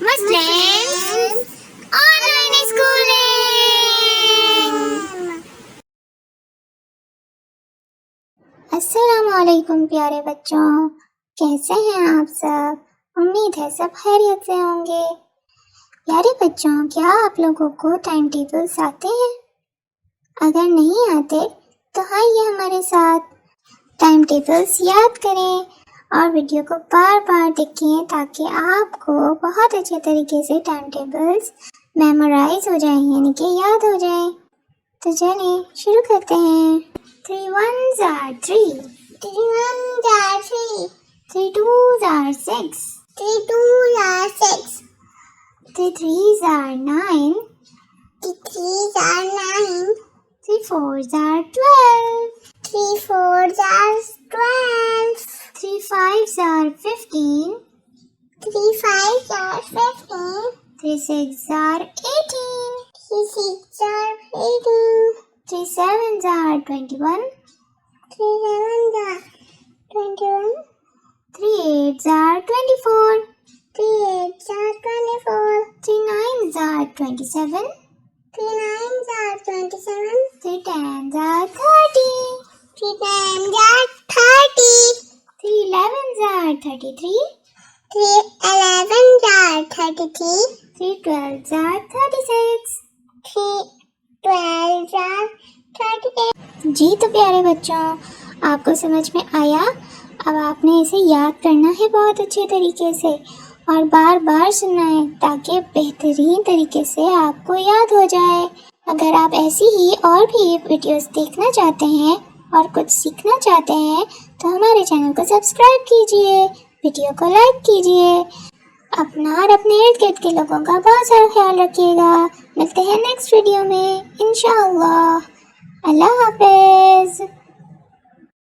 Muslims online schooling. अस्सलामुअलैकुम प्यारे बच्चों, कैसे हैं आप सब? उम्मीद है सब खैरियत से होंगे। प्यारे बच्चों, क्या आप लोगों को टाइम टेबल्स आते हैं? अगर नहीं आते तो आइए हमारे साथ टाइम टेबल्स याद करें और वीडियो को बार बार देखें ताकि आपको बहुत अच्छे तरीके से टाइम टेबल्स मेमोराइज हो जाए, यानी कि याद हो जाए। तो चलिए शुरू करते हैं। 3 ones are 3, 3 ones are 3, 3 twos are 6, 3 twos are 6, 3 threes are 9, 3 threes are 9, 3 fours are 12, 3 fours are 12, 3 fives are 15, 3 fives are 15, 3 sixes are 18, 3 sixes are 18, 3 sevens are 21, 3 sevens are 21, 3 eights are 24, 3 eights are 24, 3 nines are 27, 3 nines are 27, 3 tens are 30, 3 tens are 30, 3 elevens are 33, 3 elevens are 33, 3 twelves are 36। 3 12s are 38। जी तो प्यारे बच्चों, आपको समझ में आया? अब आपने इसे याद करना है बहुत अच्छे तरीके से और बार बार सुनना है ताकि बेहतरीन तरीके से आपको याद हो जाए। अगर आप ऐसी ही और भी वीडियोस देखना चाहते हैं और कुछ सीखना चाहते हैं तो हमारे चैनल को सब्सक्राइब कीजिए, वीडियो को लाइक कीजिए। अपना और अपने इर्द गिर्द के लोगों का बहुत सारा ख्याल रखिएगा। मिलते हैं नेक्स्ट वीडियो में इंशाअल्लाह। अल्लाह हाफ़िज़।